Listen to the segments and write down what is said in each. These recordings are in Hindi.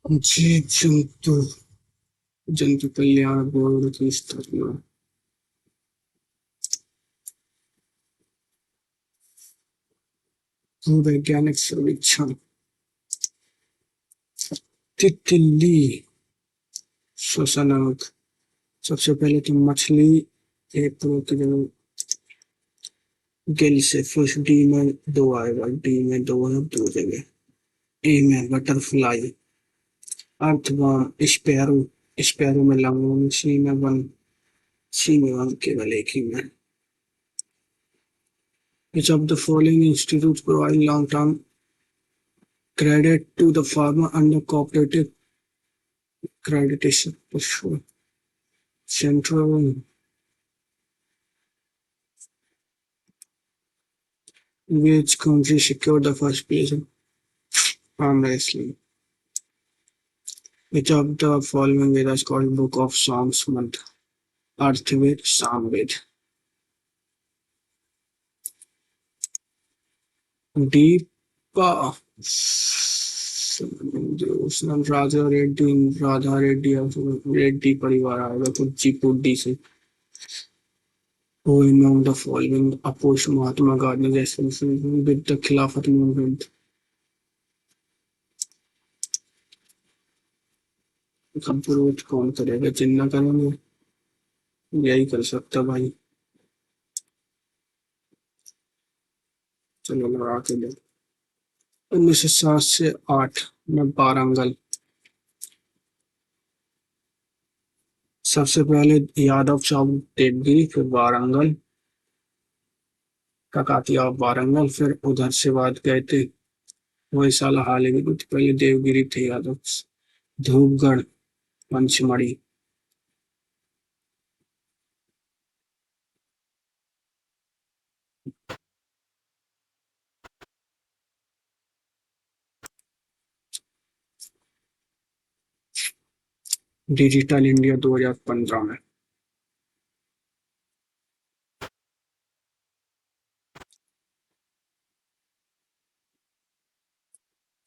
जी जंतु जंतु कल्याण बोर्ड की स्थापना। वैज्ञानिक सर्वेक्षण। तितली श्वसन अंग। सबसे पहले तो मछली एक की जगह गिल से फर्स्ट डी में दो आएगा, डी में दो है दो जगह। ए में बटरफ्लाई। अर्थवर्म स्पैरो, स्पैरो में लंगून। सी में वन, सी में वन केवल एक ही में। Which of the following institutes provide long-term credit to the farmer under cooperative creditation? Central. Which country secured the first place in arm wrestling? Which of the following Vedas called Book of Songs month? Arthved, Samved. Deepa राजा रेड्डी, राधा रेड्डी रेड्डी परिवार आएगा तो जीपुड्डी से। Who among the following opposed Mahatma Gandhi's association with the Khilafat movement? विरोध कौन करेगा? जिन्ना करेंगे, यही कर सकता भाई। चलो लगा के दे। 1907 से 8 में वारंगल। सबसे पहले यादव चौक देवगिरी, फिर वारंगल ककातिया वारंगल, फिर उधर से बाद गए थे वही साला हाल ही में। पहले देवगिरी थे यादव। धूपगढ़, पंचमढ़ी। डिजिटल इंडिया 2015 में।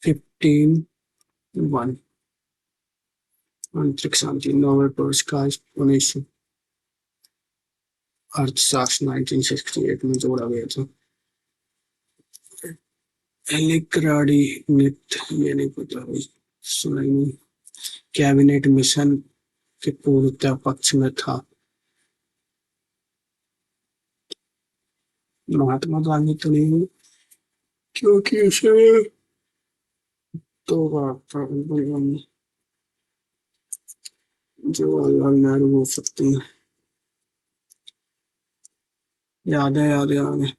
15 अंतरिक्ष शांति नोबेल पुरस्कार 1900 अर्थशास्त्र 1968 में जोड़ा गया था। एलिकराडी नृत्य, ये नहीं पता भाई, सुना ही नहीं। कैबिनेट मिशन के पूर्णतः पक्ष में था महात्मा गांधी तो नहीं, क्योंकि उसे दो बार जवाहरलाल नेहरू हो सकते हैं। याद है याद है याद है।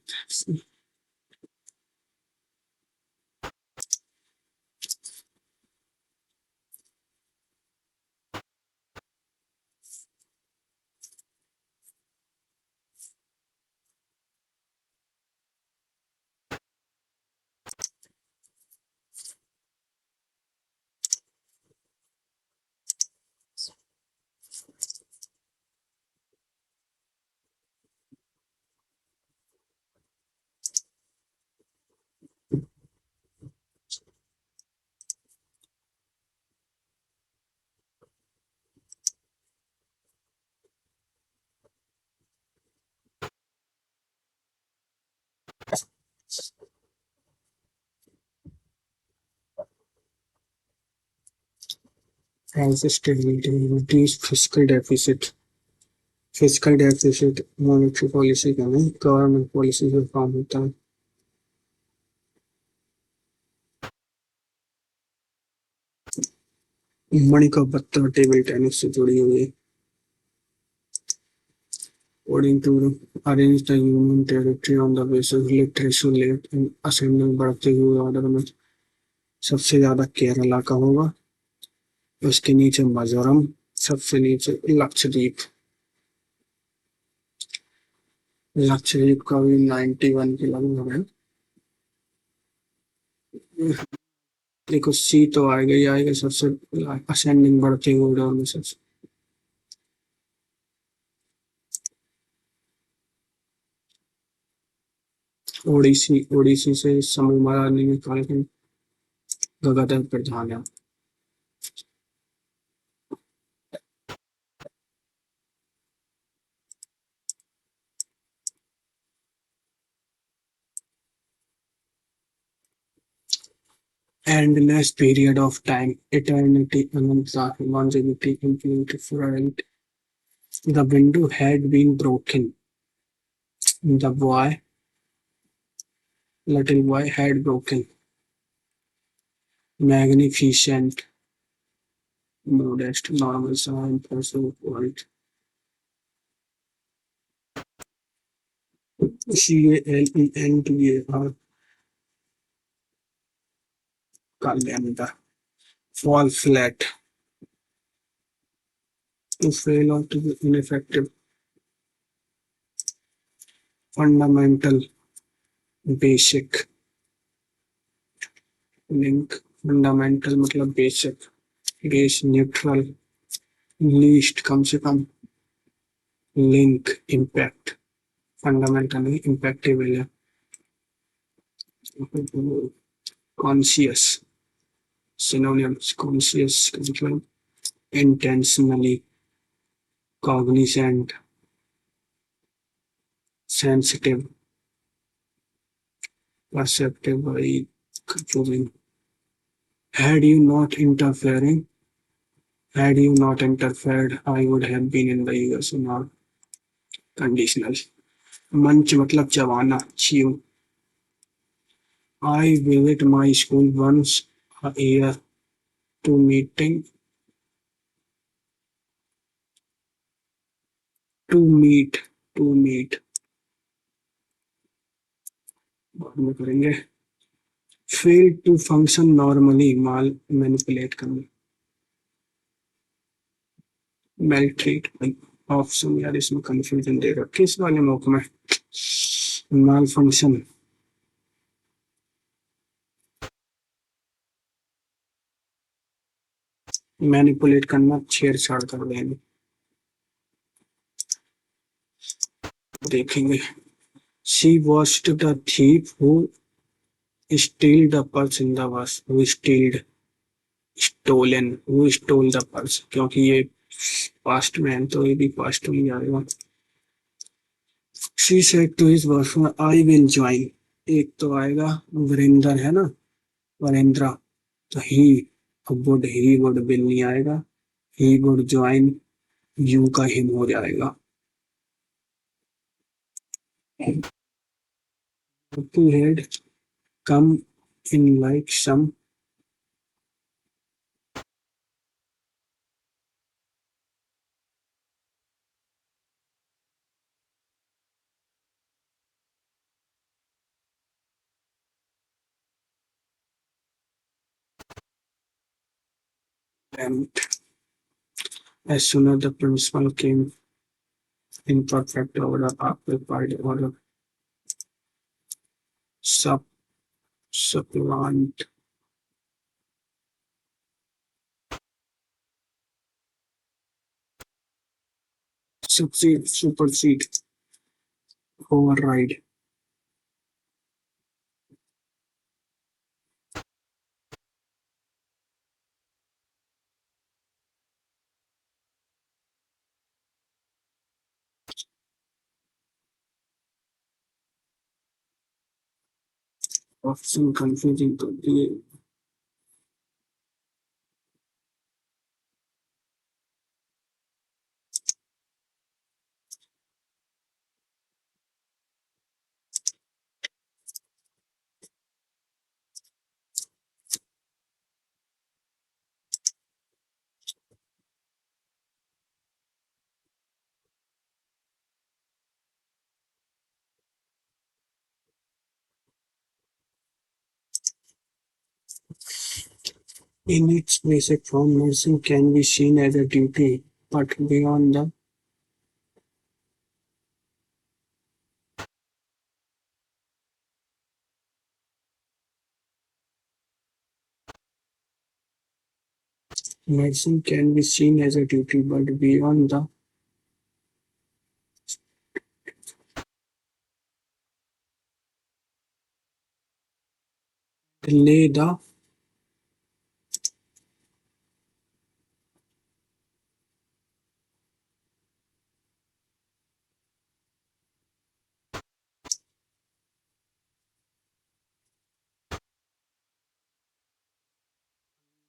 As stability reduce fiscal deficit monetary policy का नहीं, गवर्नमेंट पॉलिसी से काम होता है। मणिका बत्रा टेबल टेनिस से जुड़ी हुई है। According to arrange the union territory on the basis of literacy rate in ascending बढ़ते हुए ऑर्डर में सबसे ज्यादा केरला का होगा, उसके नीचे मिजोरम, सबसे नीचे लक्षद्वीप। लक्षद्वीप का भी 91 के लगभग है। देखो सी तो आएगा ही आएगा सबसे असेंडिंग बढ़ते हुए ऑर्डर में सबसे। ओडिसी, ओडिसी से समूह महाराज ने निकाल के गंगाधर प्रधान है। endless period of time, eternity, ananta, longevity, infinity, forever. The window had been broken. The boy, little boy, had broken. Magnificent, modest, normal, so impressive world. CALENDAR, calendar. Fall flat. To fail or to be ineffective. Fundamental, basic. Link. Fundamental मतलब basic. Base neutral. Least कम से कम. Link impact. Fundamentally impactable है. Conscious. Synonyms conscious मतलब intentionally, cognizant, sensitive, perceptive, very confusing. Had you not interfering, had you not interfered, I would have been in the US or conditional. मंच मतलब चबाना, chew. I visit my school once a year to meeting to meet to meet. बाद में करेंगे. Fail to function normally, mall manipulate करना. Maltreat ऑप्शन यार इसमें कंफ्यूजन दे रखा किस वाले मौके में. माल फंक्शन मैनिपुलेट करना, छेड़छाड़ कर देना. देखेंगे. She watched the thief who steal the purse in the bus. Who stealed, stolen, who stole the purse. क्योंकि ये पास्ट में है तो ये भी पास्ट में ही आएगा. She said to his boyfriend, I will join. एक तो आएगा वीरेंद्र है ना, वरेंद्र. तो he would will नहीं आएगा. He would join, you का him हो जाएगा. To had come in like some and as soon as the principal came in perfect order occupied order sub supplant succeed supersede override option confusing to the in its basic form nursing can be seen as a duty but beyond the nursing can be seen as a duty but beyond the lay the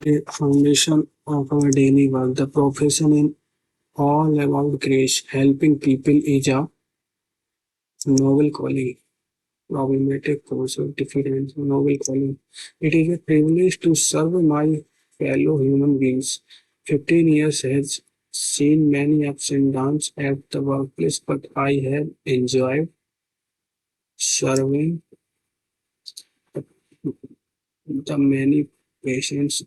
The foundation of our daily work. The profession in all about grace, helping people is a noble calling. Problematic cause of difference, noble calling. It is a privilege to serve my fellow human beings. 15 years has seen many ups and downs at the workplace, but I have enjoyed serving the many patients.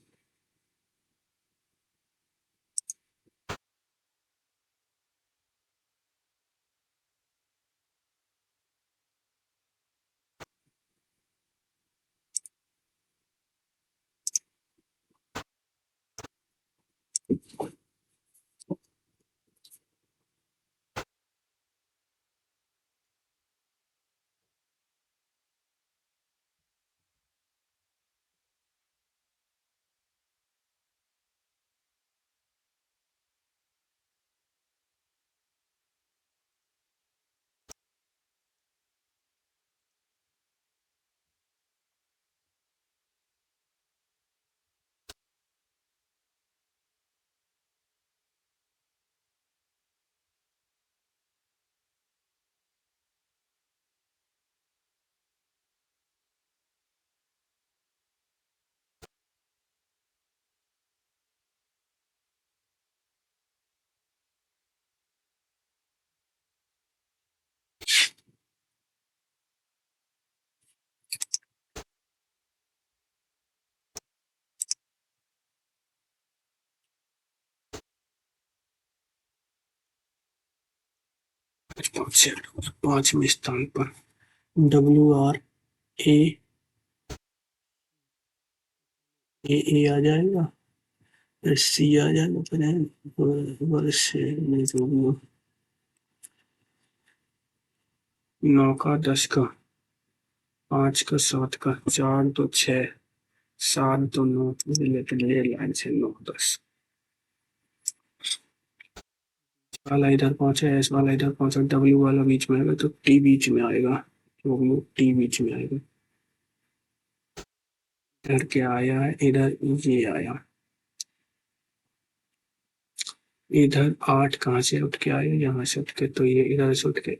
5वें स्थान पर WRAA आ जाएगा, सी आ जाएगा, फिर वर्ष में जो भी 9 का 10 का 5 का 7 का 4 तो 6 7 तो 9 लेकिन ये लाइन से 9 10 वाला इधर पहुंचा, एस वाला इधर पहुंचा, डब्ल्यू वाला बीच में आएगा तो टी बीच में आएगा, डब्ल्यू टी बीच में आएगा। इधर क्या आया है, इधर ये आया, इधर 8 कहाँ से उठ के आया, यहाँ से उठ के, तो ये इधर से उठ के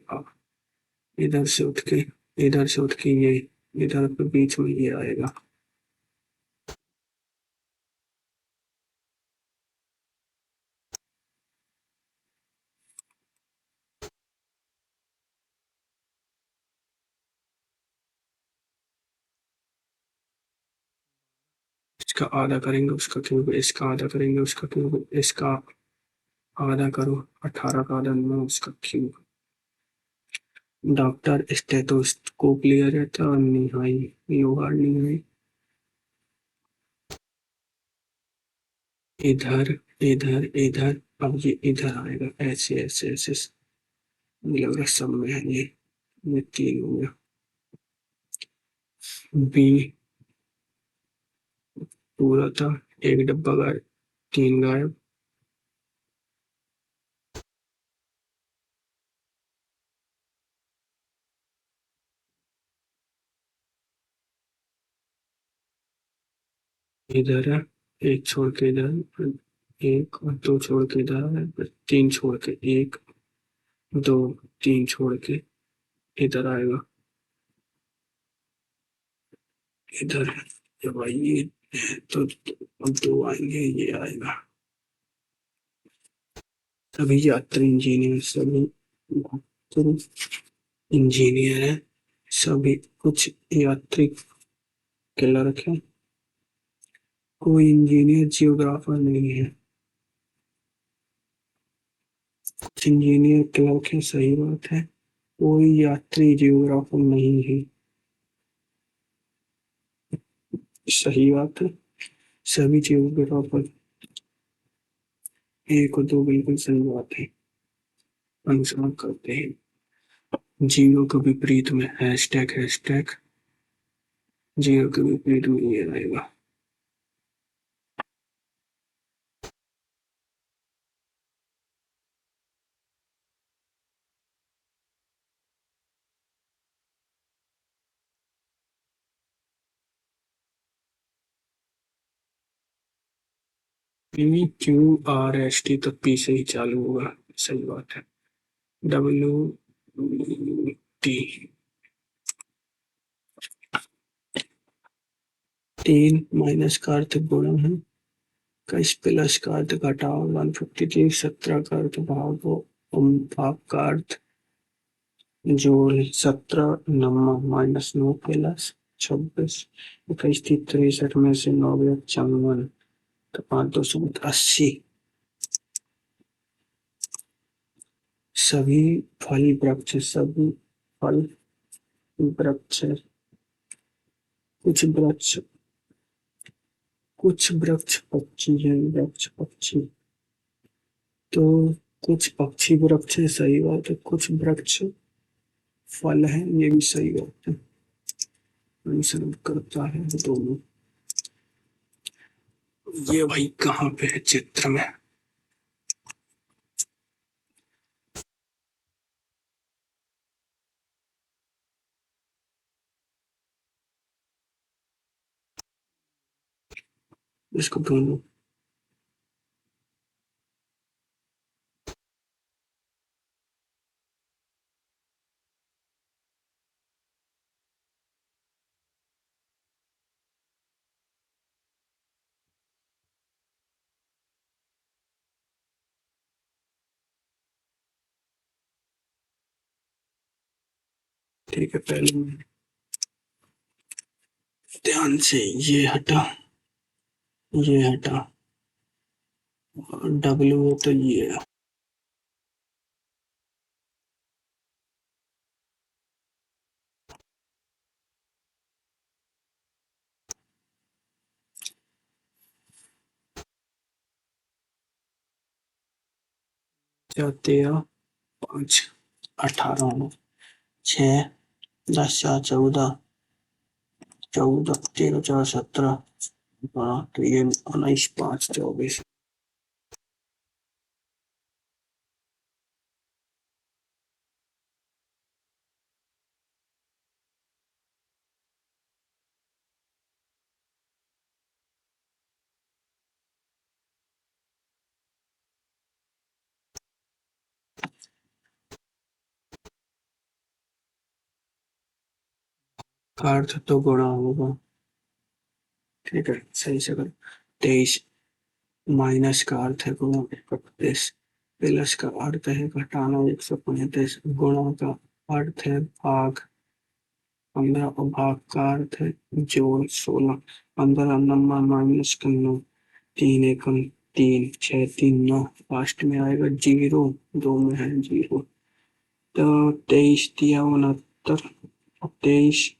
इधर से उठ के इधर से उठ के ये इधर पे बीच में ये आएगा। इसका आधा करेंगे उसका क्यूब, इसका आधा करेंगे उसका क्यूब, इसका आधा करो 18 का आधा 9 उसका क्यूब। डॉक्टर स्टेथोस्कोप लिया रहता और निहाई योगा निहाई इधर इधर इधर, अब ये इधर आएगा, ऐसे ऐसे ऐसे, मुझे लग रहा है सब में है ये 3 हो गया। बी पूरा था, एक डब्बा गायब, 3 गायब। इधर है, एक छोड़ के इधर, एक और 2 छोड़ के इधर है, फिर 3 छोड़ के, 1 2 3 छोड़ के इधर आएगा, इधर है। जब आइए तो 2 आएंगे, ये आएगा। सभी यात्री इंजीनियर, सभी यात्री इंजीनियर है, सभी कुछ यात्री के लड़के, कोई इंजीनियर जियोग्राफर नहीं है, कुछ इंजीनियर क्लर्क है, सही बात है, कोई यात्री जियोग्राफर नहीं है, सही बात है, सभी जियोग्राफर 1 और 2 बिल्कुल सही बात है, अनुसरण करते हैं। जीरो के विपरीत में हैशटैग, हैशटैग जीरो के विपरीत में ये रहेगा। PQRST तो पी से ही चालू होगा, सही बात है। WT 3 माइनस का अर्थ गुणा है, इस प्लस का अर्थ घटाओ, 153 17 का अर्थ भागो, भाग का अर्थ जोड़, 17 नंबर माइनस 9 प्लस 26, 21 थी 63 में से 9 गया 54, तो 5 2 80। सभी फल वृक्ष, सभी फल वृक्ष, कुछ वृक्ष, कुछ वृक्ष पक्षी है, वृक्ष पक्षी, तो कुछ पक्षी वृक्ष है, सही बात है। कुछ वृक्ष फल है, ये भी सही बात है। आंसर करता है दोनों। ये भाई कहाँ पे है चित्र में? इसको ढूंढो। ठीक है, पहले मैं ध्यान से, ये हटा, ये हटा, डब्ल्यू तो ये है। क्या 13 5 18 6 10 4 14 14 13 4 17, हाँ तो ये 19 5 24। का अर्थ तो गुणा होगा, ठीक है सही से करो। 23 माइनस का अर्थ है गुणा 31, प्लस का अर्थ है घटाना 135, गुणा का अर्थ है भाग 15 और भाग का अर्थ है जोड़ 16, 15 नंबर माइनस करना, 3 एकम 3 6 3 9, लास्ट में आएगा जीरो, दो में है जीरो, तो 23 दिया 69 और 23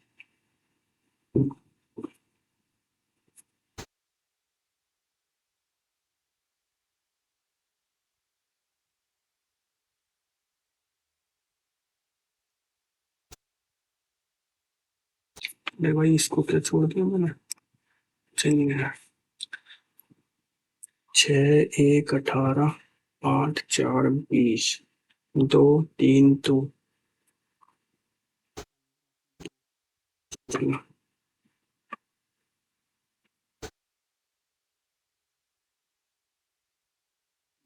अरे भाई इसको क्या छोड़ दिया मैंने, सही है। 6 1 18 8 4 20, 2 3 2,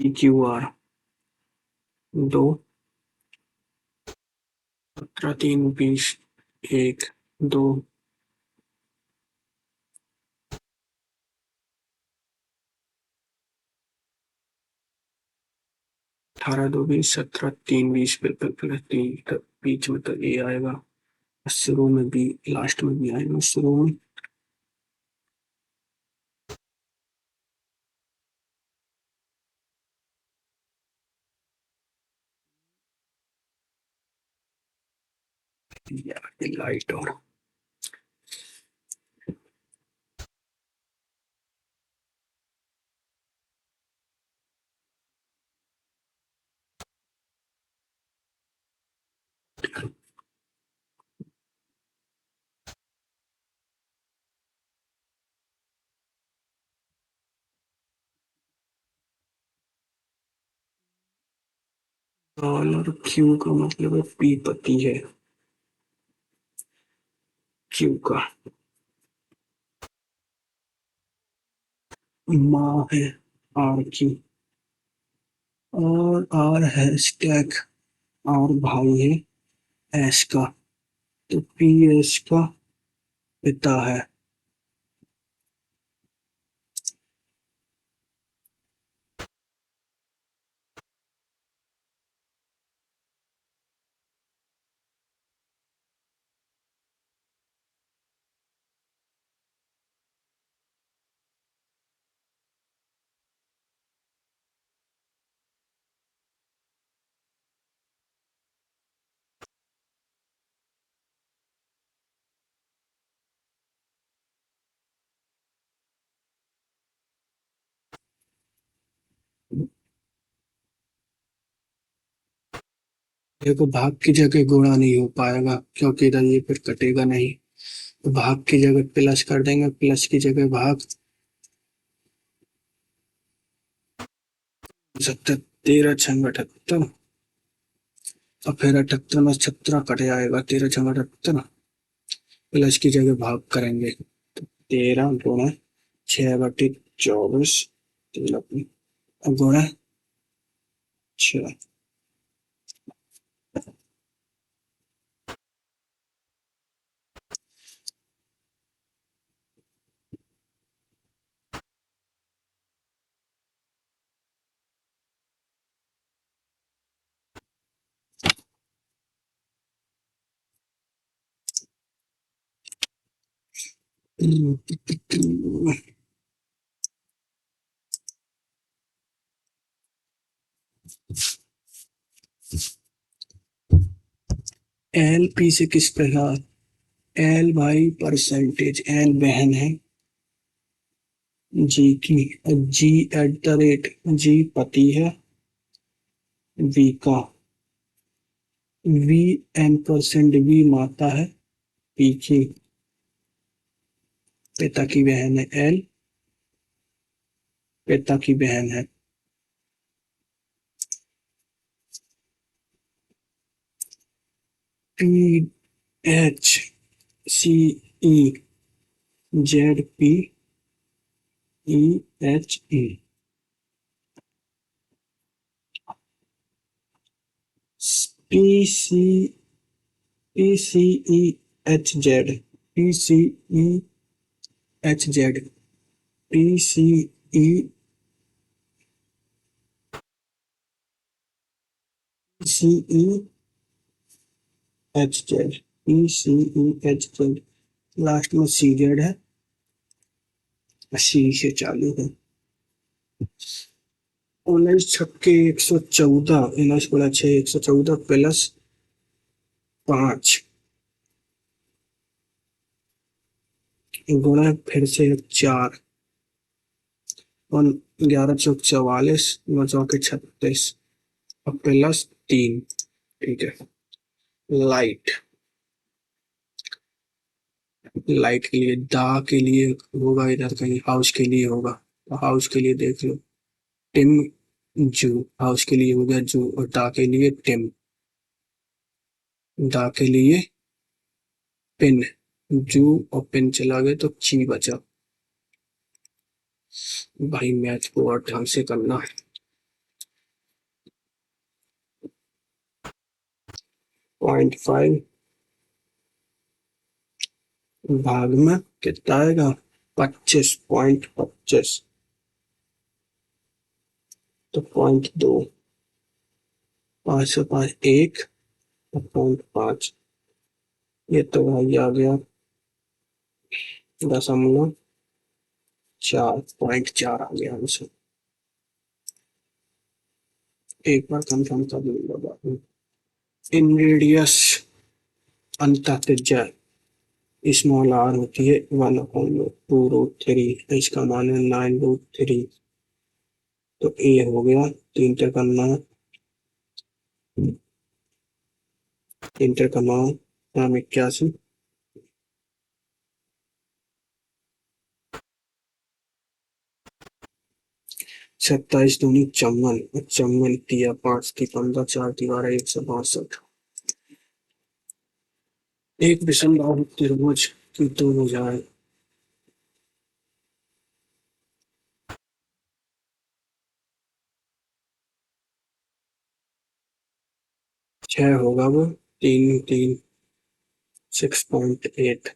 EQR 2 17 3 20 1 2 18 2 20 17 3 20, बिल्कुल प्लस 3, तो बीच में तो ए आएगा, शुरू में भी लास्ट में भी आएगा, शुरू में यार लाइट और डॉलर क्यू का मतलब है पी पति है, क्यू का माँ है, आर की, और आर हैशटैग, आर भाई है एस का, तो पी एस का पिता है। देखो भाग की जगह गुणा नहीं हो पाएगा क्योंकि इधर ये फिर कटेगा नहीं, तो भाग की जगह प्लस कर देंगे, प्लस की जगह भाग, 13 13 और फिर 78 में 17 कट जाएगा, 13 6 78, प्लस की जगह भाग करेंगे, 13 गुणा 6/24, 13 गुणा 6। एल पी से किस प्रकार, एल भाई परसेंटेज, एल बहन है जी की, जी @ जी पति है वी का, वी n% वी माता है पी की, पिता की बहन है एल, पिता की बहन है P H C E Z P E H E, P C P C E H Z, P C E H Z, P C E C E H Z, P C E H Z, last में सी जेड है, सी से चालू है। 19 × 6 = 114, 19 × 6 = 114 प्लस 5 गुणा फिर से 4 और 11 × 4 = 44, 9 × 36 और प्लस 3। ठीक है। लाइट, लाइट के लिए दा के लिए होगा, इधर कहीं हाउस के लिए होगा, तो हाउस के लिए देख लो टिम जू, हाउस के लिए हो गया जू, और दा के लिए टिम, दा के लिए पिन, जू और पिन चला गया तो ची बचा। भाई मैथ को और ढंग से करना है। 0.5 भाग में कितना आएगा, 25.25, तो 0.2, 5 से 5 1 और 0.5, ये तो भाई आ गया 0.4, 0.4 आ गया आंसर। एक बार कंफर्म कर लूंगा बाद में। इन रेडियस अंतः त्रिज्या स्मॉल आर होती है 1/2√3, इसका मान है 9√3, तो ए हो गया 3 करना है, 3 करना है 81, 27 दूनी 54, 54 तिया 5 × 15, 4 × 12, 162। एक विषम बाहु त्रिभुज की दो भुजाएं 6 होगा वो, 3 3 6.8।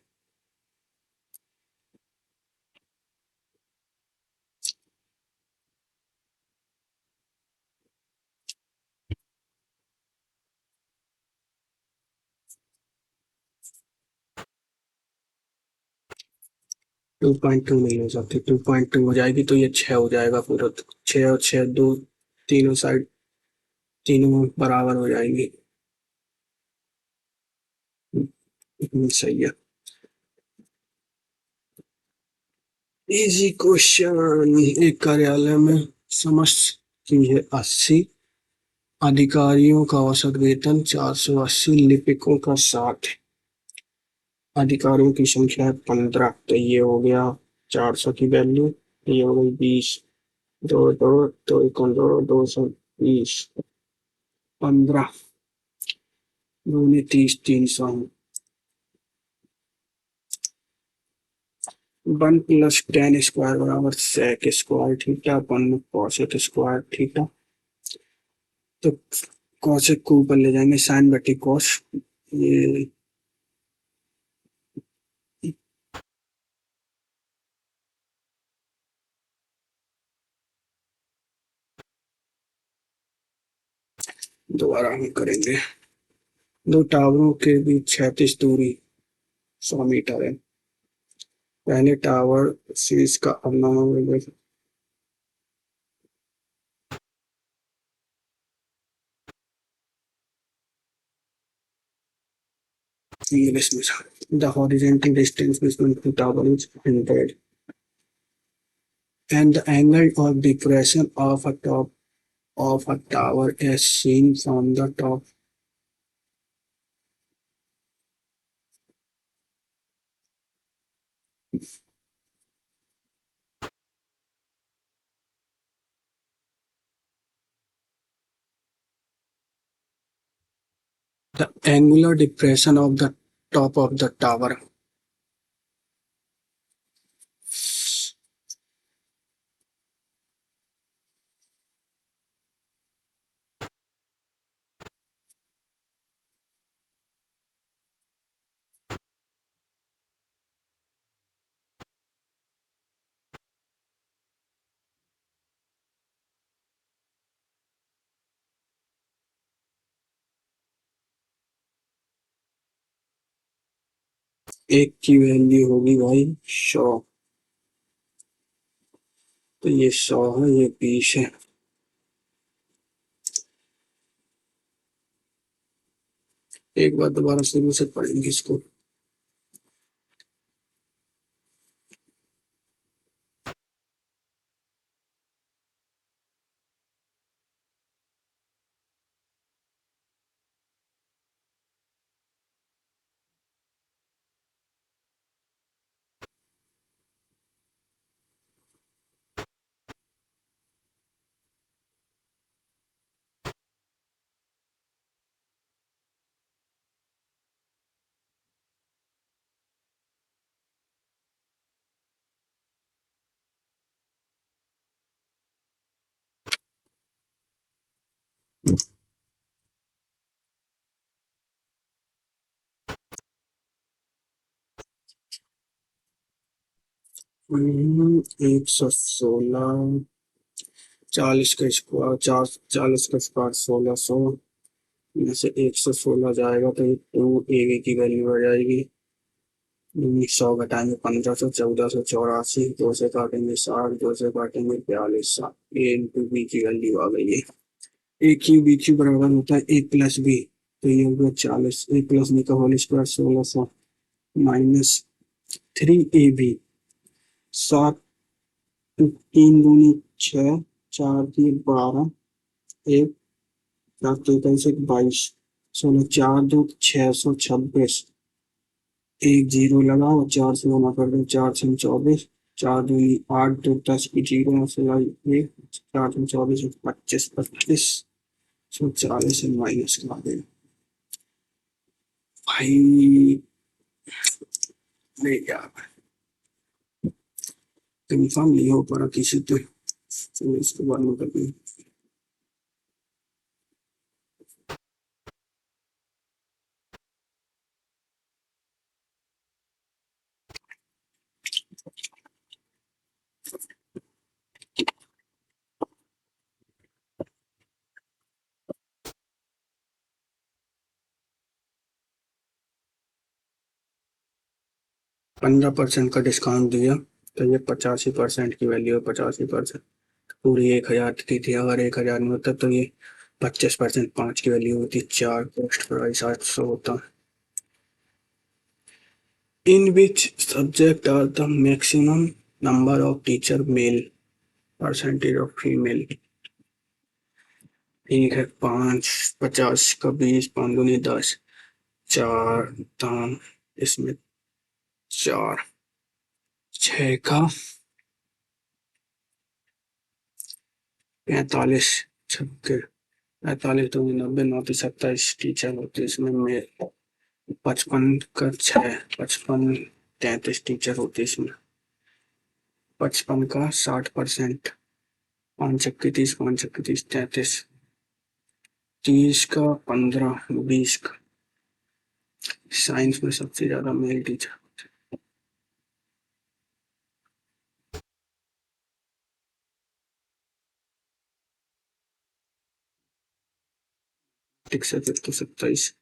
2.2 नहीं हो सकती, 2.2 हो जाएगी तो ये 6 हो जाएगा पूरा, तो 6 और 6 दो, तीनों साइड, तीनों बराबर हो जाएंगी। सही है। Easy question. एक कार्यालय में समस्त की है 80 अधिकारियों का औसत वेतन 480, लिपिकों का 60, अधिकारियों की संख्या है 15, तो ये हो गया 400 की वैल्यू, ये हो गई 20, दो दो दो एक दो, 220, 15 दूनी 30, 300। 1 + tan² बराबर sec² थीटा, 1 cos² थीटा। तो कॉसेक को ऊपर ले जाएंगे, साइन बटे कॉस। ये दोबारा हम करेंगे। दो टावरों के बीच क्षैतिज दूरी 100 मीटर है। पहले टावर शीर्ष का अवनमन इंग्लिश में, the horizontal distance between two tower is 100 and the angle of depression of a tower as seen from the top. The angular depression of the top of the tower. एक की वैल्यू होगी भाई 100, तो ये 100 है, ये 20 है। एक बार दोबारा शुरू से पढ़ेंगे इसको। हम्म, 116, 40 का स्क्वायर, 40 का स्क्वायर 1600 में से 116 जाएगा तो ये 2 की वैल्यू आ जाएगी। 100 घटाएंगे 1500, 1484, 2 से काटेंगे 60, 2 से काटेंगे 42, ए इंटू बी की वैल्यू आ गई है। ए क्यू बी क्यू बराबर होता है ए प्लस बी, तो ये हो गया 40, ए प्लस बी का होल स्क्वायर 1600 माइनस 3ab, 7, 3 दूनी 6, 4 की 12, एक 4 22, 16, 4 2 626, एक जीरो लगाओ, 4 से गुना कर दो, 4 6 24, 4 दूनी 8, 2 10 की जीरो से लाई एक, 4 6 24, 25, 40 से माइनस करा दे भाई। नहीं यार, कंफर्म नहीं हो पा रहा किसी तो, चलो इसको बाद में करते हैं। 15% का डिस्काउंट दिया तो ये 85% की वैल्यू है। 85% पूरी 1,000 की थी, अगर 1,000 में होता तो ये 25% 5 की वैल्यू होती, 4 कॉस्ट प्राइस 800 होता। In which subject are the maximum number of teacher male, percentage of female? एक है 5, 50 का 20, 5 दूनी 10, 4 दाम इसमें 4, 6 का 45, 56, 45 दूनी 90, 9 27 टीचर होते इसमें मेल। 55 का 6, 55, 33 टीचर होते इसमें। 55 का 60%, 5 छक्के 30, 5 छक्के 30, 33, 30 का 15, 20 का। साइंस में सबसे ज्यादा मेल टीचर। टिक्स है फिर तो 27।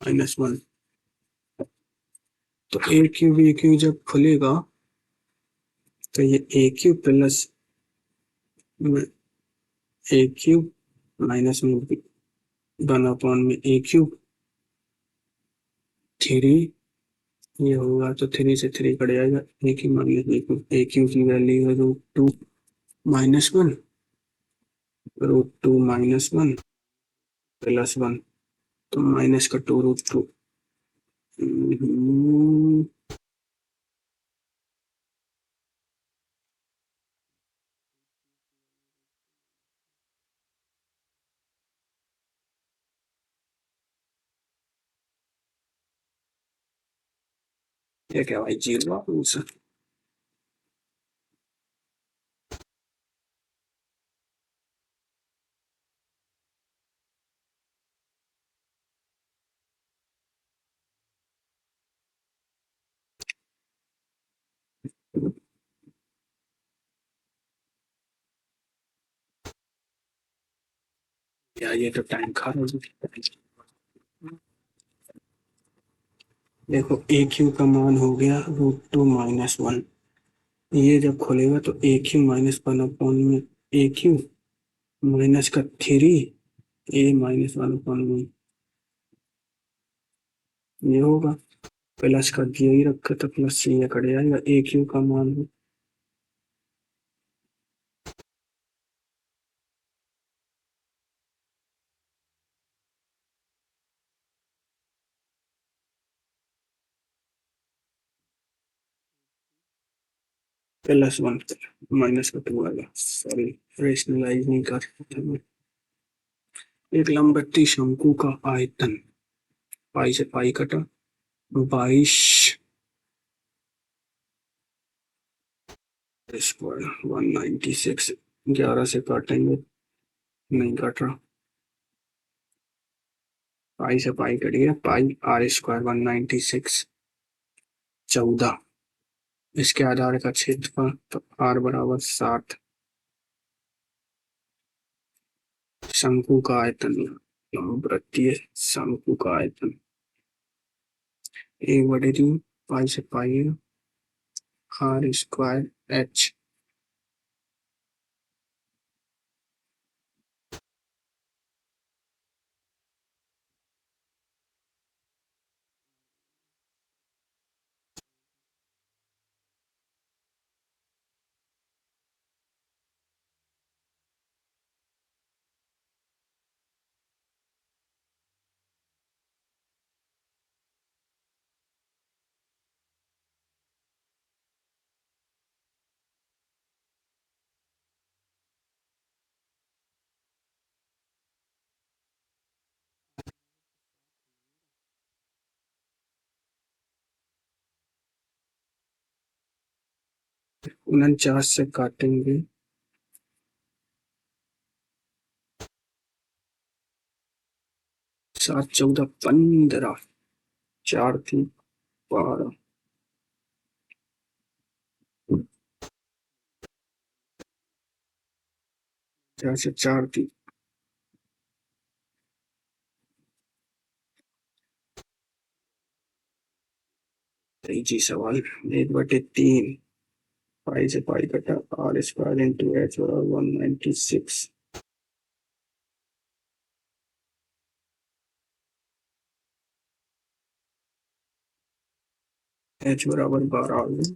-1। तो ए क्यूब जब खुलेगा तो ये ए क्यूब प्लस ए क्यूब माइनस में 1 में ए क्यूब 3, ये होगा तो 3 से 3 कट जाएगा। ए क्यूब माइनस ए क्यूब की वैल्यू है √2 -1, √2 -1 +1, तो माइनस का 2 √2। ये क्या भाई, 0 आंसर। यार ये तो टाइम खा रहा है। देखो ए क्यू का मान हो गया √2 - 1। ये जब खोलेगा तो ए क्यू -1 में ए क्यू माइनस का 3 ए -1 ये होगा। प्लस का यही रखा था, प्लस से ये कट जाएगा। ए क्यू का मान हो +1, माइनस का 2 आएगा। सॉरी, रेशनलाइज नहीं कर सकता मैं। एक लंबवती शंकु का आयतन, पाई से पाई कटा, 22 स्क्वायर 196। 11 से काटेंगे, नहीं कट रहा। पाई से पाई कट गया, पाई r² 196, 14। इसके आधार का क्षेत्रफल तो r बराबर 7। शंकु का आयतन, लंबवृत्तीय शंकु का आयतन 1/3 पाई से पाई r² h। 49 से काटेंगे। 7 14 15, 4 3 12। 4 से 4 3। जी सवाल। 1/3। पाई से पाई कटा, R² इंटू H बराबर 196। H बराबर 12 आ गया।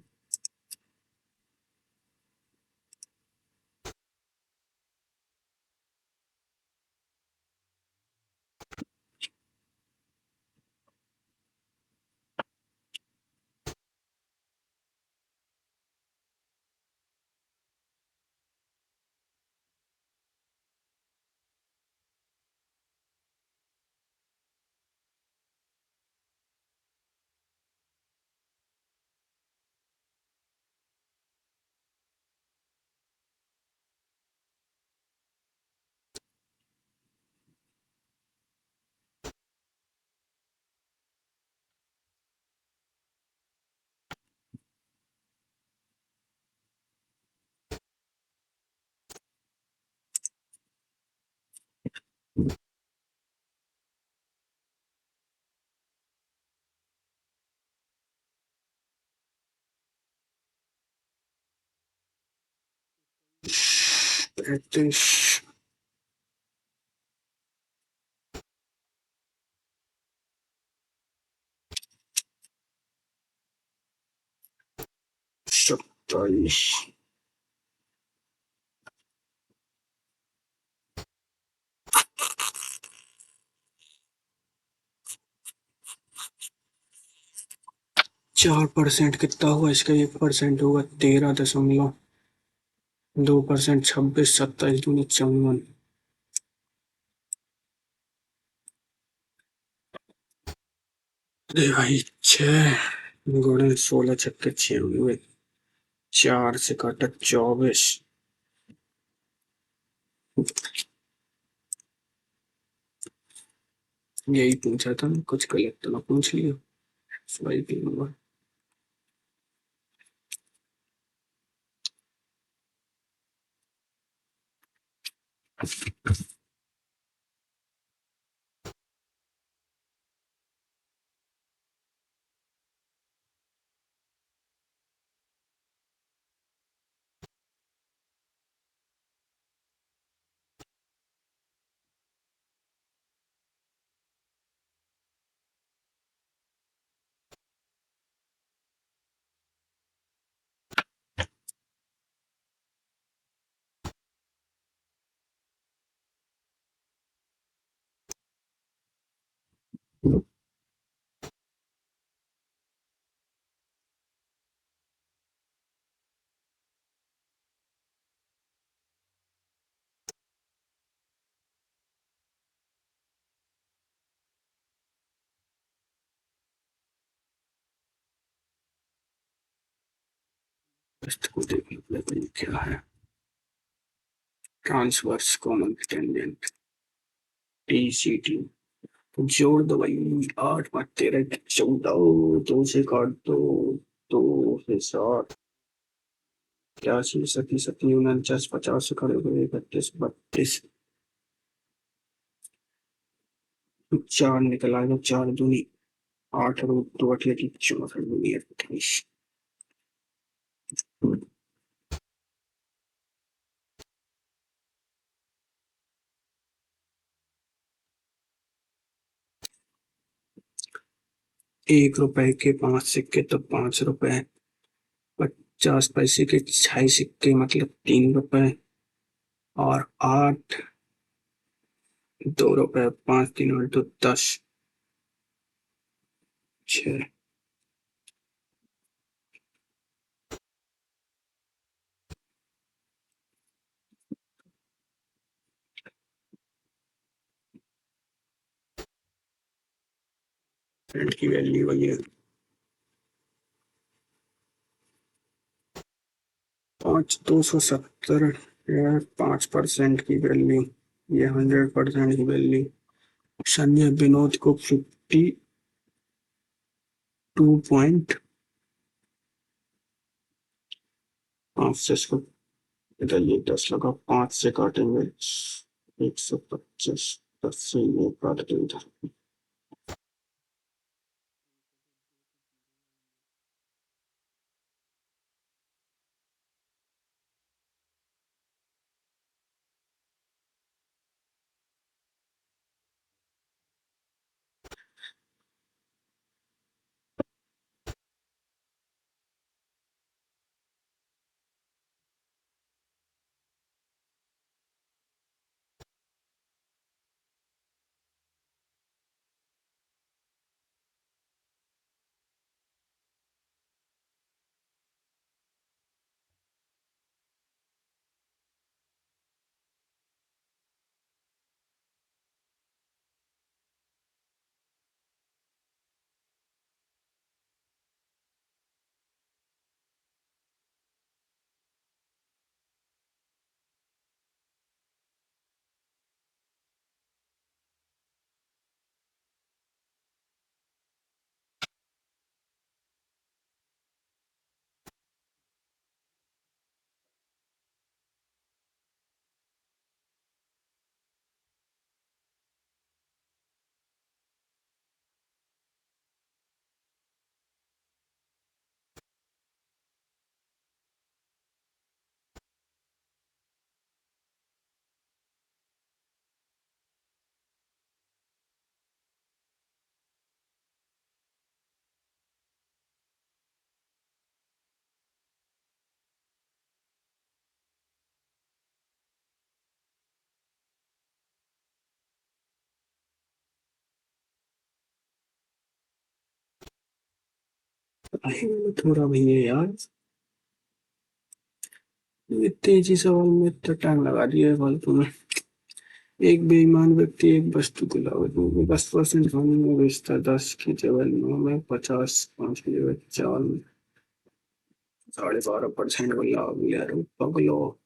प्रैक्टिस। 27। 4% कितना हुआ इसका? 1% होगा 13.2%। 26 27 दूनी 54। अरे भाई 6 गुणे 16 छक्के 96। 4 से काटा 24। यही पूछा था, कुछ गलत तो ना पूछ लियो। सही भी। टेस्ट को देखने के लिए क्या है? Transverse common tangent, TCT। तो जोड़ दो भाई। 8 5 13 14। 2 से काट दो। 2 से 7। 81 87 89 50 से खड़े हुए 31 32। 4 निकल आएगा। 4 दूनी 8 और 2 8 64 दूनी 28। ₹1 के 5 सिक्के तो 5 रुपए। 50 पैसे के 6 सिक्के मतलब 3 रुपए। और 8 2 रुपए 5 3 और 2 10। 6। की वैल्यू वही है। $5,270 है 5% की वैल्यू। ये 100% की वैल्यू। संजय विनोद को 52.5 से इसको बताइए 10 लगा 5 से काटेंगे 125 10 से ये काट के इधर थोड़ा भैया यार ये तेजी सवाल में इतना टाइम लगा दिया है फालतू में। एक बेईमान व्यक्ति एक वस्तु को लागत में 10% हानि में बेचता 10 की जगह 9 में 50 5 की जगह 4 में 12.5% को लाभ लिया रे पगलो।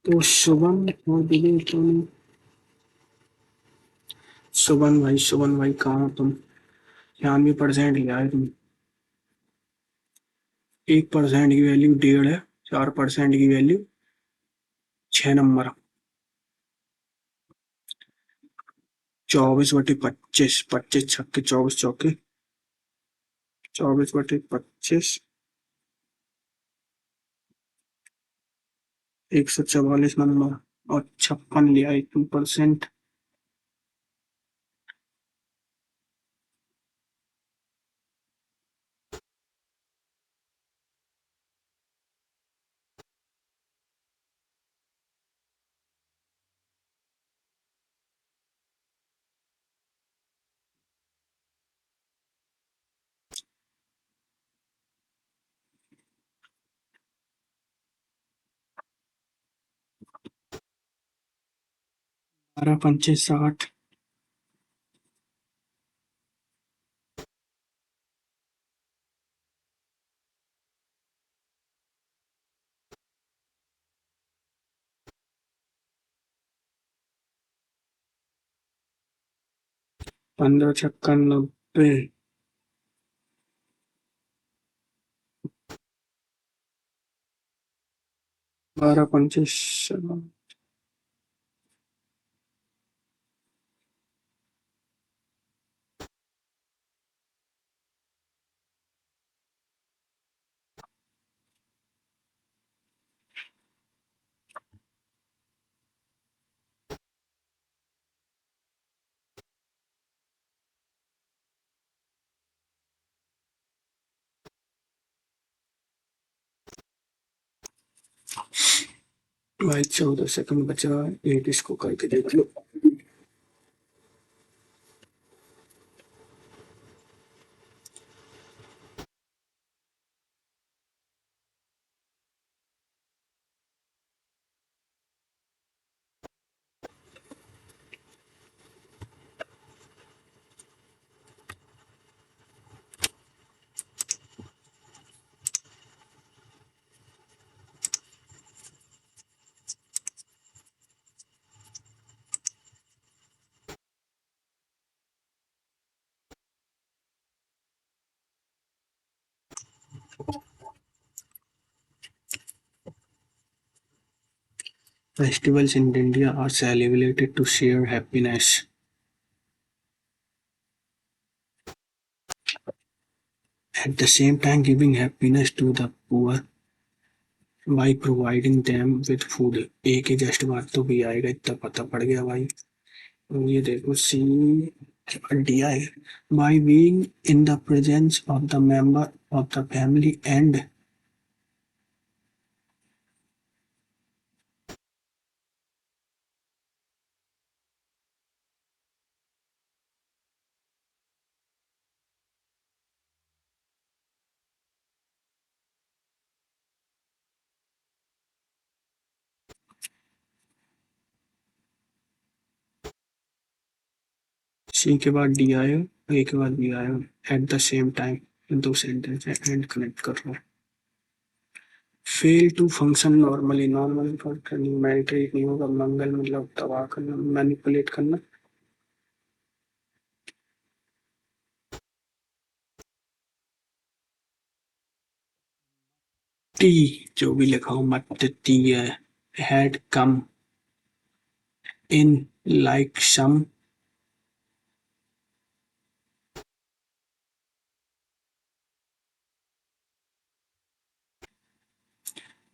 तो शुभम और दिलीप तो शुभन भाई कहाँ हो तुम? 96% लिया है तुम। 1% की वैल्यू 1.5 है। 4% की वैल्यू 6 नंबर। 24/25 25 छक्के 24 चौके 24/25 144 नंबर और 56 लिया है 2%। 12 पंचे 60। 15 छक्का 90। 12 पंचे भाई 14 सेकंड बचा है। एक इसको करके देख लो। Festivals in India are celebrated to share happiness. At the same time, giving happiness to the poor by providing them with food. एक ही जस्ट बात तो भी आएगा, इतना पता पड़ गया भाई। और ये देखो सी दिया है, by being in the presence of the member of the family and सी के बाद डी आया, ए के बाद बी आया, एट द सेम टाइम दो सेंटेंस है एंड कनेक्ट कर रहा है। Fail to function normally, normally function manipulate नहीं होगा, मंगल मतलब तबाह करना, मैनिपुलेट करना। टी जो भी लिखा हो मत टी है, had come in like some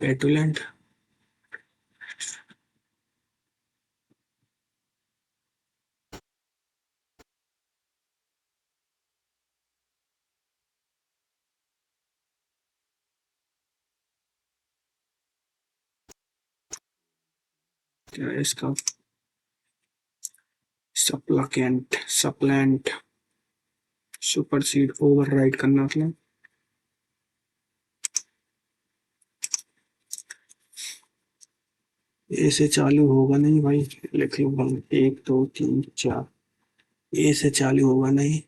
पेटुलेंट। क्या है इसका, सप्लाकेंट, सप्लेंट, सुपरसीड, ओवरराइड करना मतलब। ए से चालू होगा नहीं भाई, लिख लो बंद, एक दो तीन चार, ए से चालू होगा नहीं।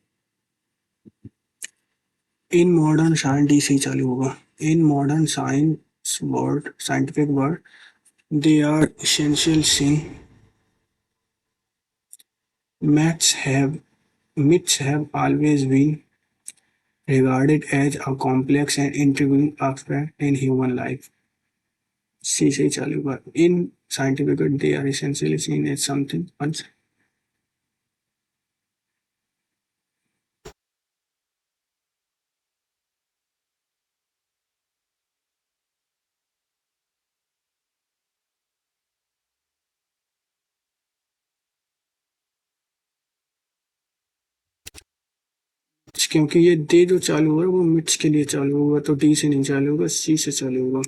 इन मॉडर्न साइंस डी से ही चालू होगा। In modern science word, scientific word, they are essentials in maths have myths have always been regarded as a complex and intriguing aspect in human life. सी से ही चालू होगा। In scientific they are essentially seen as something once। क्योंकि ये दे जो चालू हुआ वो मिट्स के लिए चालू हुआ, तो डी से नहीं चालू होगा, सी से चालू होगा।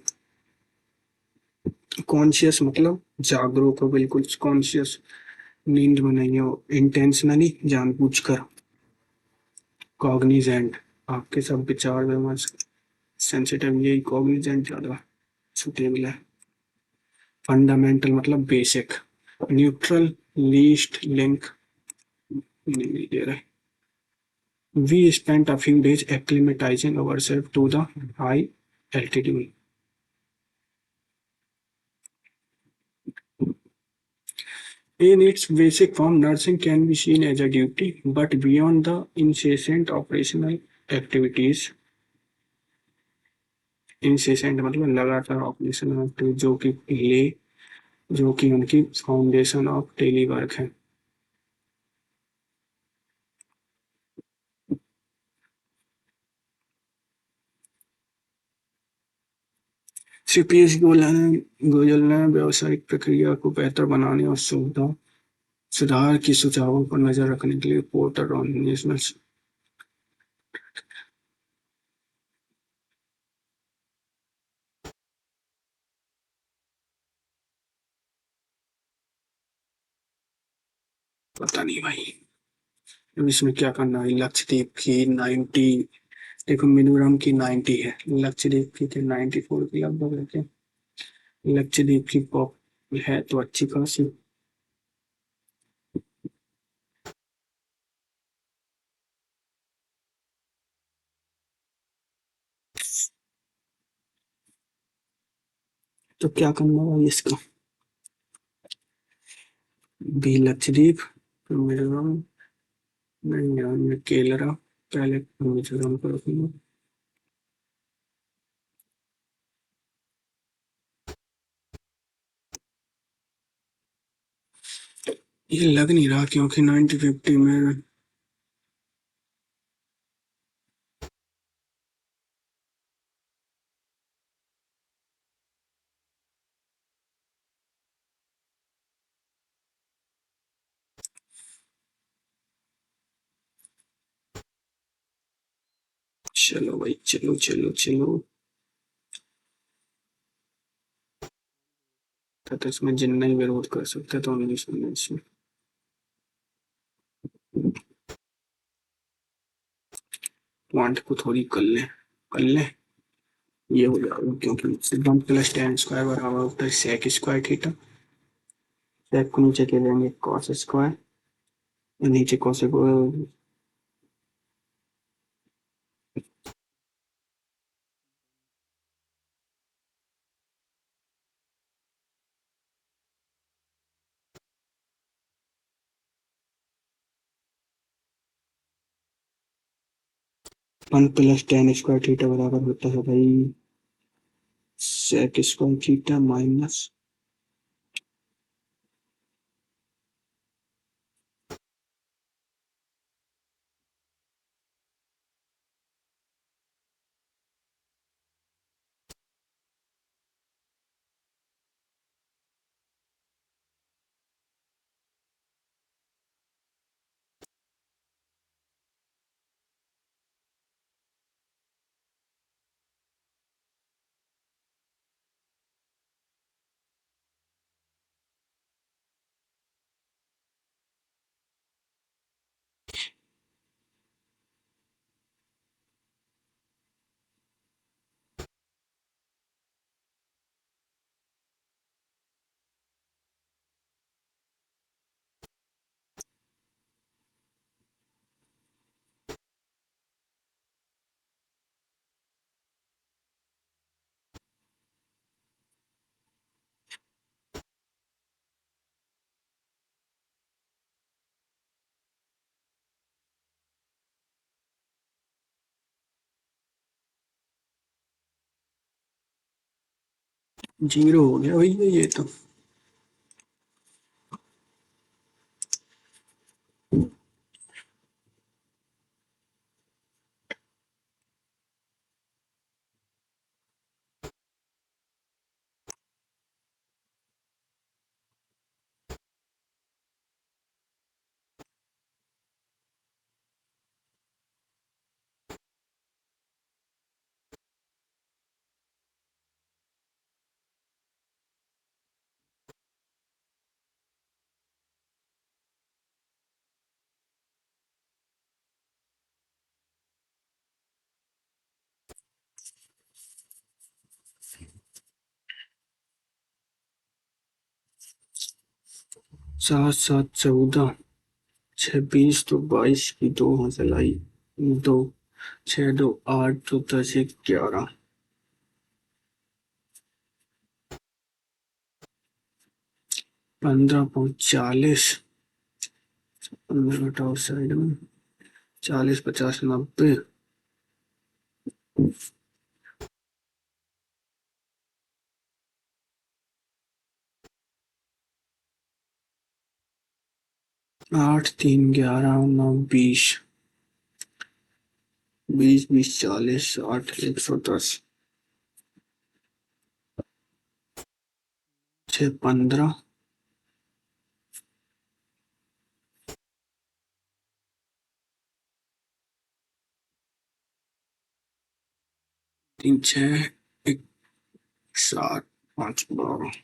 कॉन्शियस मतलब जागरूक हो, बिल्कुल कॉन्शियस, नींद में नहीं हो, इंटेंशनली जानबूझकर। कॉग्निजेंट आपके सब विचार विमर्श, सेंसिटिव, यही कॉग्निजेंट ज्यादा सुटेबल है। फंडामेंटल मतलब बेसिक, न्यूट्रल, लीस्ट लिंक, नहीं दे रहे। We spent a few days acclimatizing ourselves to the high altitude. In its basic form, nursing can be seen as a duty, but beyond the incessant operational activities, incessant मतलब लगातार ऑपरेशनल एक्टिविटी, जो कि उनकी फाउंडेशन ऑफ डेली वर्क है। श्री पीयूष गोयल ने व्यावसायिक प्रक्रिया को बेहतर बनाने और सुधार की सुझावों पर नजर रखने के लिए पोर्टल ऑन नेशनल। पता नहीं भाई, अब इसमें क्या करना है। लक्षद्वीप की 90, देखो मिजोरम की 90 है, लक्षद्वीप की 94 के लगभग है। लक्षद्वीप की पॉप है तो अच्छी खासी। तो क्या करना भाई इसका, बी लक्षद्वीप, फिर मिजोरम, नहीं यार मैं केरला, पहले मिजोरम को रखूंगा। ये लग नहीं रहा क्योंकि 90-50 में। चलो भाई, चलो चलो चलो। तो इसमें जिन्ना ही विरोध कर सकते तो नहीं सुनना इसमें। पॉइंट को थोड़ी कर ले। ये हो जाएगा क्योंकि 1 + tan² बराबर होता है sec² थीटा। sec को नीचे ले लेंगे cos²। नीचे cos को 1 + tan² थीटा बराबर होता है भाई sec² थीटा माइनस। जीरो हो गया भैया ये तो। 7 7 14, 6 20 तो 22 की 2 हासिल आई। 2 6 2 8 तो 10 11। 15 5 40। 15 घटाओ साइड में। 40 50 90। 8 3 11 9 20। 20 20 40 60 110। 6 15। 3 6 1 7 5 12।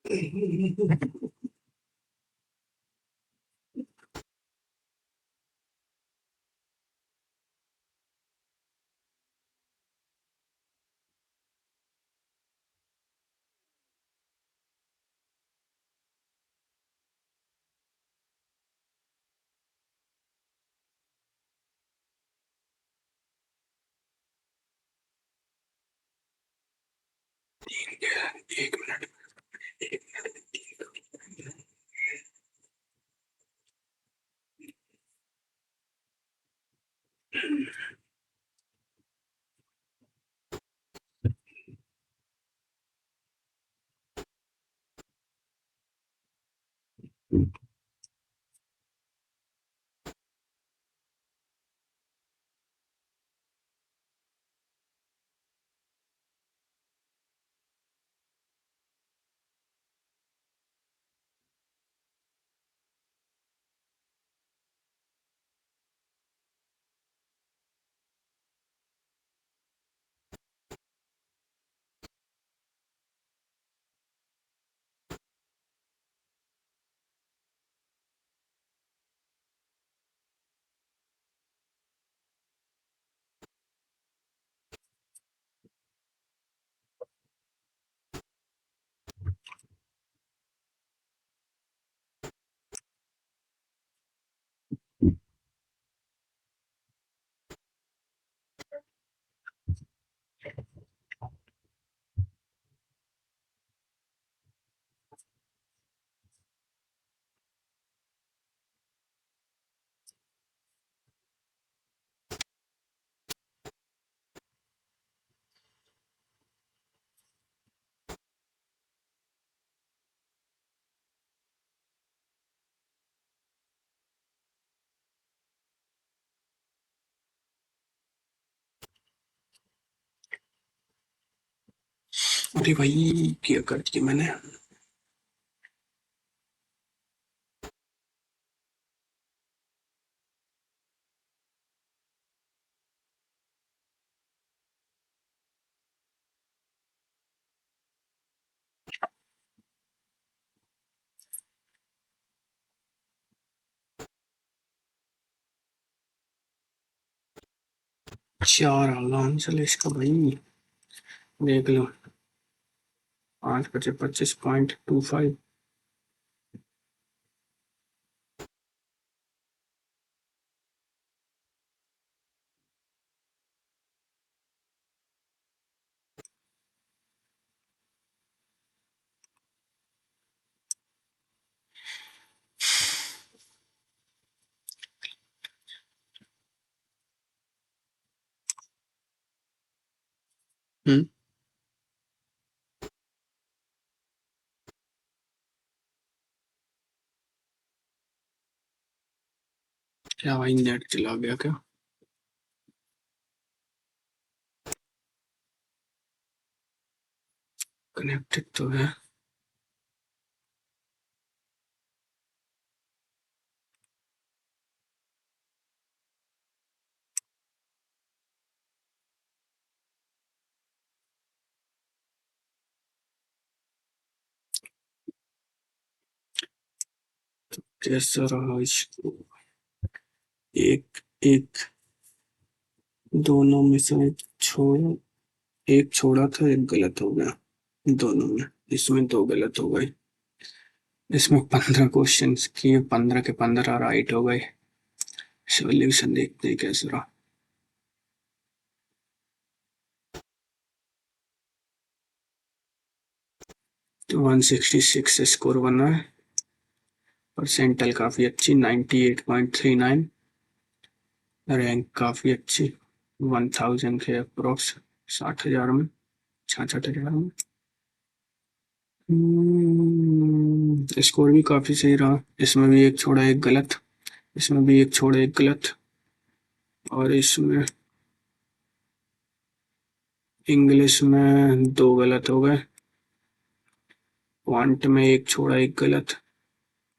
एक मिनट। अरे भाई क्या कर दिया मैंने। 4 आगा आंसर इसका भाई। देख लो। 5 बचे 25.25। हम्म। क्या भाई नेट चला गया क्या? कनेक्टेड तो है। कैसा रहा इसको? एक एक दोनों में से छोड़ एक छोड़ा था, एक गलत हो गया दोनों में। इसमें 2 गलत हो गए। इसमें 15 क्वेश्चन किए, 15 के 15 राइट हो गए। सॉल्यूशन देखते हैं कैसे रहा। तो 166 स्कोर बना है। परसेंटाइल काफी अच्छी 98.39। रैंक काफी अच्छी 1000 के अप्रोक्स 60,000 में, 66,000 में। स्कोर भी काफी सही रहा। इसमें भी एक छोड़ा एक गलत, इसमें भी एक छोड़ा एक गलत, और इसमें इंग्लिश में 2 गलत हो गए। क्वांट में एक छोड़ा एक गलत।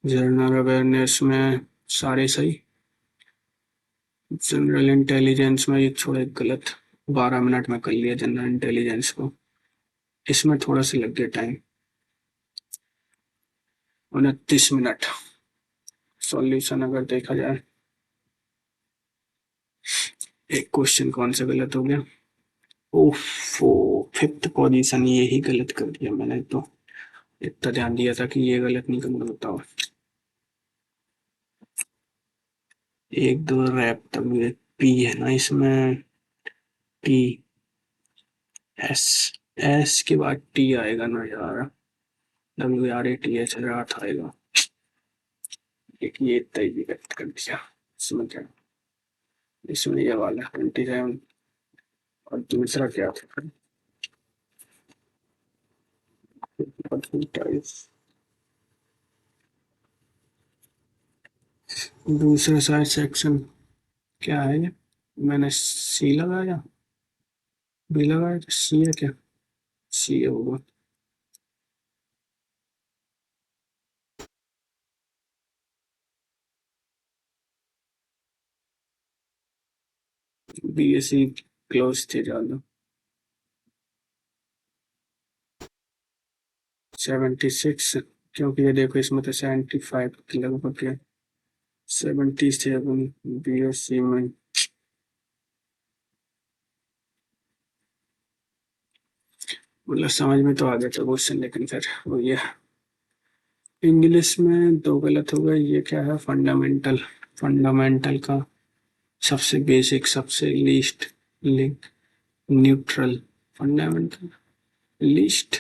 जनरल अवेयरनेस में सारे सही। जनरल इंटेलिजेंस में एक छोड़ा एक गलत। 12 मिनट में कर लिया जनरल इंटेलिजेंस को। इसमें थोड़ा सा लग गया टाइम। 29 मिनट। सॉल्यूशन अगर देखा जाए, एक क्वेश्चन कौन सा गलत हो गया। ओफो, 5th पोजीशन यही गलत कर दिया मैंने तो। इतना ध्यान दिया था कि ये गलत नहीं करना, बताओ। एक दो रैप तक पी है ना इसमें, टी एस, एस के बाद टी आएगा ना यार, WRATH आएगा। एक ये इतना ही गलत कर दिया इसमें क्या, इसमें ये वाला 27 और दूसरा क्या था, 28। दूसरा साइड सेक्शन क्या है ये, मैंने सी लगाया, बी लगाया तो सी है क्या, सी होगा। BSc क्लोज थे ज्यादा। 76, क्योंकि ये देखो इसमें तो 75 के लगभग है, 77 BSc में। मतलब समझ में तो आ गया था क्वेश्चन, लेकिन फिर वो ये इंग्लिश में दो गलत हो गए। ये क्या है, फंडामेंटल, फंडामेंटल का सबसे बेसिक, सबसे least, link, neutral, fundamental, least,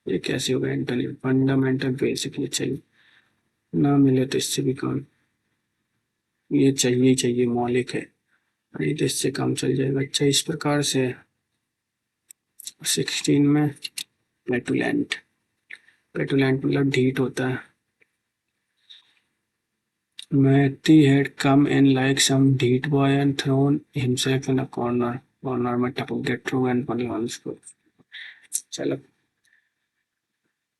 ये कैसे होगा एंटोनिम, फंडामेंटल, बेसिक, ये चाहिए ना मिले तो इससे भी कम, ये चाहिए ही चाहिए, मौलिक है, नहीं तो इससे काम चल जाएगा। अच्छा, इस प्रकार से 16 में पेटुलेंट, पेटुलेंट मतलब ढीठ होता है। Matthew had come in like some dead boy and thrown himself in a corner. Corner में टपक गया, ट्रू एंड फनी को। चलो,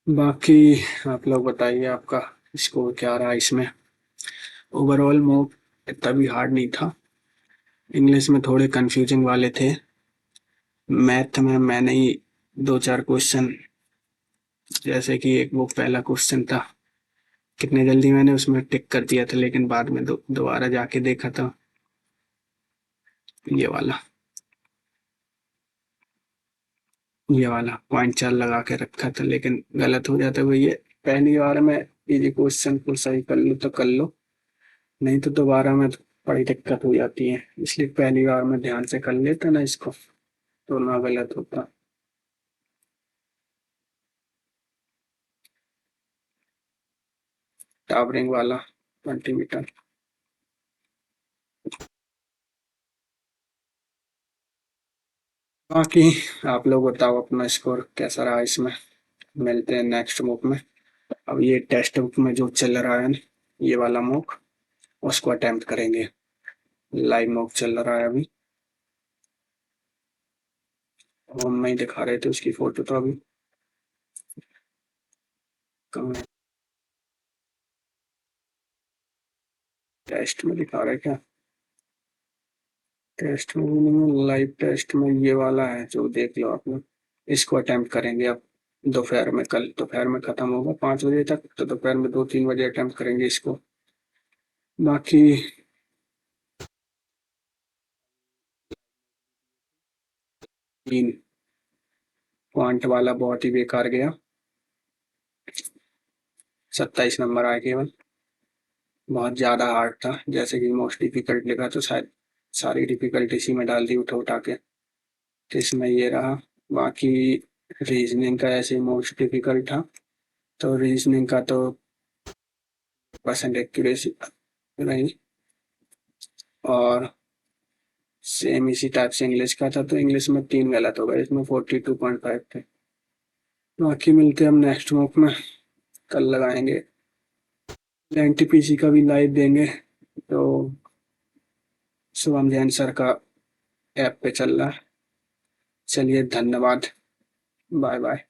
बाकी आप लोग बताइए आपका स्कोर क्या रहा इसमें। ओवरऑल मॉक इतना भी हार्ड नहीं था, इंग्लिश में थोड़े कंफ्यूजिंग वाले थे, मैथ में मैंने ही दो चार क्वेश्चन, जैसे कि एक वो पहला क्वेश्चन था, कितने जल्दी मैंने उसमें टिक कर दिया था, लेकिन बाद में दोबारा जाके देखा था, ये वाला, ये वाला पॉइंट 4 लगा के रखा था, लेकिन गलत हो जाता है वो ये। पहली बार में इजी क्वेश्चन को सही कर लो तो कर लो, नहीं तो दोबारा में तो बड़ी दिक्कत हो जाती है, इसलिए पहली बार में ध्यान से कर लेता ना इसको, तो ना गलत होता। टावरिंग वाला 20 मीटर। बाकी आप लोग बताओ अपना स्कोर कैसा रहा इसमें, मिलते हैं नेक्स्ट मूक में। अब ये टेक्स्ट बुक में जो चल रहा है ना, ये वाला मूक, उसको अटेम्प्ट करेंगे। लाइव मूक चल रहा है अभी, होम में ही दिखा रहे थे उसकी फोटो, तो अभी टेस्ट में दिखा रहा है क्या, टेस्ट में भी नहीं है, लाइव टेस्ट में ये वाला है जो देख लो आप लोग। इसको अटेम्प्ट करेंगे अब दोपहर में, कल दोपहर में खत्म होगा 5 बजे तक, तो दोपहर में 2-3 बजे अटेम्प्ट करेंगे इसको। बाकी 3 क्वांट वाला बहुत ही बेकार गया, 27 नंबर आए केवल, बहुत ज्यादा हार्ड था, जैसे कि मोस्ट डिफिकल्ट लिखा तो शायद सारी डिफिकल्टी इसी में डाल दी उठा उठा के, तो इसमें ये रहा। बाकी रीजनिंग का ऐसे ही मोस्ट डिफिकल्ट था, तो रीजनिंग का तो परसेंट एक्यूरेसी रही, और सेम इसी टाइप से इंग्लिश का था, तो इंग्लिश में 3 गलत हो गए, इसमें 42.5 थे। बाकी मिलते हैं हम नेक्स्ट मूक में, कल लगाएंगे, NTPC का भी लाइव देंगे, तो शुभम जैन सर का ऐप पे चल रहा है। चलिए धन्यवाद, बाय बाय।